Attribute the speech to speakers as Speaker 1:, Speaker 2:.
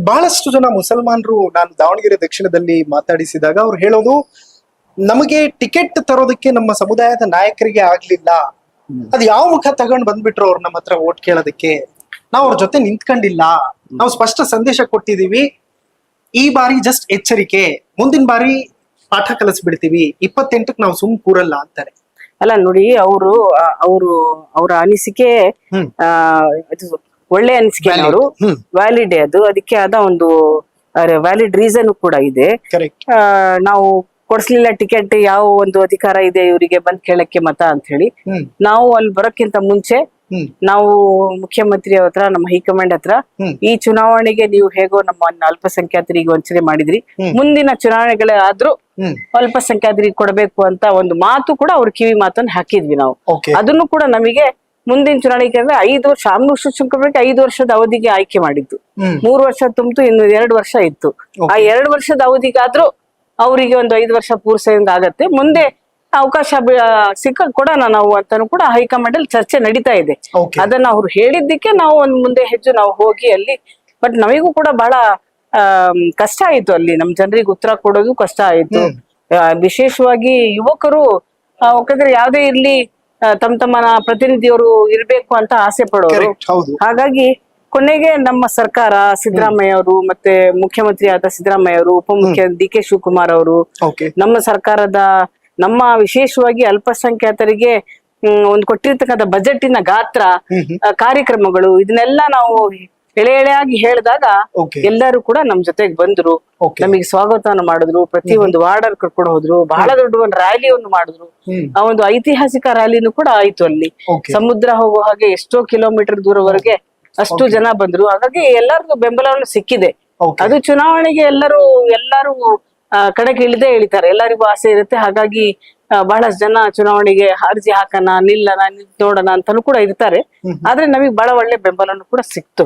Speaker 1: ಬಹಳಷ್ಟು ಜನ ಮುಸಲ್ಮಾನರು ನಾನು ದಾವಣಗೆರೆ ದಕ್ಷಿಣದಲ್ಲಿ ಮಾತಾಡಿಸಿದಾಗ ಅವ್ರು ಹೇಳೋದು, ನಮಗೆ ಟಿಕೆಟ್ ತರೋದಕ್ಕೆ ನಮ್ಮ ಸಮುದಾಯದ ನಾಯಕರಿಗೆ ಆಗ್ಲಿಲ್ಲ, ಅದ್ ಯಾವ ಮುಖ ತಗೊಂಡ್ ಬಂದ್ಬಿಟ್ರು ಅವ್ರು ನಮ್ಮ ಹತ್ರ ಓಟ್ ಕೇಳೋದಕ್ಕೆ, ನಾವು ಅವ್ರ ಜೊತೆ ನಿಂತ್ಕೊಂಡಿಲ್ಲ, ನಾವು ಸ್ಪಷ್ಟ ಸಂದೇಶ ಕೊಟ್ಟಿದೀವಿ, ಈ ಬಾರಿ ಜಸ್ಟ್ ಎಚ್ಚರಿಕೆ, ಮುಂದಿನ ಬಾರಿ ಪಾಠ ಕಲಿಸ್ಬಿಡ್ತೀವಿ, 28ಕ್ಕೆ ನಾವು ಸುಮ್ ಕೂರಲ್ಲ ಅಂತಾರೆ.
Speaker 2: ಅಲ್ಲ ನೋಡಿ, ಅವರ ಅನಿಸಿಕೆ ಒಳ್ಳೆ ಅನಿಸಿಕೆ, ಅವರು ವ್ಯಾಲಿಡ್, ಅದಕ್ಕೆ ಆದ ಒಂದು ವ್ಯಾಲಿಡ್ ರೀಸನ್ ಕೂಡ ಇದೆ. ನಾವು ಕೊಡ್ಸ್ಲಿಲ್ಲ ಟಿಕೆಟ್, ಯಾವ ಒಂದು ಅಧಿಕಾರ ಇದೆ ಇವರಿಗೆ ಬಂದ್ ಕೇಳಕ್ಕೆ ಮತ ಅಂತ ಹೇಳಿ. ನಾವು ಅಲ್ಲಿ ಬರೋಕ್ಕಿಂತ ಮುಂಚೆ ನಾವು ಮುಖ್ಯಮಂತ್ರಿ ಹತ್ರ, ನಮ್ಮ ಹೈಕಮಾಂಡ್ ಹತ್ರ, ಈ ಚುನಾವಣೆಗೆ ನೀವು ಹೇಗೋ ನಮ್ಮ ಅಲ್ಪಸಂಖ್ಯಾತರಿಗೆ ವಂಚನೆ ಮಾಡಿದ್ರಿ, ಮುಂದಿನ ಚುನಾವಣೆಗಳೇ ಆದ್ರೂ ಅಲ್ಪಸಂಖ್ಯಾತರಿಗೆ ಕೊಡಬೇಕು ಅಂತ ಒಂದು ಮಾತು ಕೂಡ ಅವ್ರ ಕಿವಿ ಮಾತನ್ನು ಹಾಕಿದ್ವಿ ನಾವು. ಅದನ್ನು ಕೂಡ ನಮಗೆ ಮುಂದಿನ ಚುನಾವಣೆಗೆ ಅಂದ್ರೆ 5 ವರ್ಷ, ಆಮ್ಲೂಷ ಚುನಾವಣೆಗೆ 5 ವರ್ಷದ ಅವಧಿಗೆ ಆಯ್ಕೆ ಮಾಡಿದ್ದು. 3 ವರ್ಷ ತುಂಬಿತು, ಇನ್ನು 2 ವರ್ಷ ಇತ್ತು. ಆ 2 ವರ್ಷದ ಅವಧಿಗಾದ್ರೂ ಅವರಿಗೆ ಒಂದು 5 ವರ್ಷ ಪೂರ್ಸಂಗ ಆಗತ್ತೆ, ಮುಂದೆ ಅವಕಾಶ ಕೊಡೋಣ ನಾವು ಅಂತಾನು ಕೂಡ ಹೈಕಮಾಂಡ್ ಅಲ್ಲಿ ಚರ್ಚೆ ನಡೀತಾ ಇದೆ. ಅದನ್ನ ಅವ್ರು ಹೇಳಿದ್ದಕ್ಕೆ ನಾವು ಒಂದು ಮುಂದೆ ಹೆಜ್ಜೆ ನಾವು ಹೋಗಿ ಅಲ್ಲಿ, ಬಟ್ ನಮಗೂ ಕೂಡ ಬಹಳ ಕಷ್ಟ ಆಯ್ತು, ಅಲ್ಲಿ ನಮ್ ಜನರಿಗೆ ಉತ್ತರ ಕೊಡೋದು ಕಷ್ಟ ಆಯ್ತು. ವಿಶೇಷವಾಗಿ ಯುವಕರು, ಯಾಕಂದ್ರೆ ಯಾವ್ದೇ ಇರ್ಲಿ ತಮ್ಮನ ಪ್ರತಿನಿಧಿಯವರು ಇರ್ಬೇಕು ಅಂತ ಆಸೆ ಪಡೋರು. ಹಾಗಾಗಿ ಕೊನೆಗೆ ನಮ್ಮ ಸರ್ಕಾರ, ಸಿದ್ದರಾಮಯ್ಯ ಅವರು, ಮತ್ತೆ ಮುಖ್ಯಮಂತ್ರಿ ಆದ ಸಿದ್ದರಾಮಯ್ಯ ಅವರು, ಉಪಮುಖ್ಯಮಂತ್ರಿ ಡಿ ಕೆ ಶಿವಕುಮಾರ್ ಅವರು, ನಮ್ಮ ಸರ್ಕಾರದ ನಮ್ಮ ವಿಶೇಷವಾಗಿ ಅಲ್ಪಸಂಖ್ಯಾತರಿಗೆ ಒಂದು ಕೊಟ್ಟಿರ್ತಕ್ಕಂಥ ಬಜೆಟಿನ ಗಾತ್ರ, ಕಾರ್ಯಕ್ರಮಗಳು, ಇದನ್ನೆಲ್ಲ ನಾವು ಎಳೆಯಾಗಿ ಹೇಳಿದಾಗ ಎಲ್ಲರೂ ಕೂಡ ನಮ್ ಜೊತೆಗೆ ಬಂದ್ರು, ನಮಗೆ ಸ್ವಾಗತವನ್ನು ಮಾಡಿದ್ರು, ಪ್ರತಿ ಒಂದು ವಾರ್ಡರ್ ಕರ್ಕೊಂಡು ಹೋದ್ರು, ಬಹಳ ದೊಡ್ಡ ಒಂದು ರ್ಯಾಲಿಯನ್ನು ಮಾಡಿದ್ರು. ಆ ಒಂದು ಐತಿಹಾಸಿಕ ರ್ಯಾಲಿನೂ ಕೂಡ ಆಯ್ತು. ಅಲ್ಲಿ ಸಮುದ್ರ ಹೋಗುವ ಹಾಗೆ ಎಷ್ಟೋ ಕಿಲೋಮೀಟರ್ ದೂರವರೆಗೆ ಅಷ್ಟು ಜನ ಬಂದ್ರು. ಹಾಗಾಗಿ ಎಲ್ಲರಿಗೂ ಬೆಂಬಲವನ್ನು ಸಿಕ್ಕಿದೆ. ಅದು ಚುನಾವಣೆಗೆ ಎಲ್ಲರೂ ಕಡೆಗೆ ಇಳಿತಾರೆ, ಎಲ್ಲರಿಗೂ ಆಸೆ ಇರುತ್ತೆ. ಹಾಗಾಗಿ ಬಹಳಷ್ಟು ಜನ ಚುನಾವಣೆಗೆ ಅರ್ಜಿ ಹಾಕೋಣ, ನಿಲ್ಲೋಣ, ನೋಡೋಣ ಅಂತಾನು ಕೂಡ ಇರ್ತಾರೆ. ಆದ್ರೆ ನಮಗೆ ಬಹಳ ಒಳ್ಳೆ ಬೆಂಬಲನು ಕೂಡ ಸಿಕ್ತು.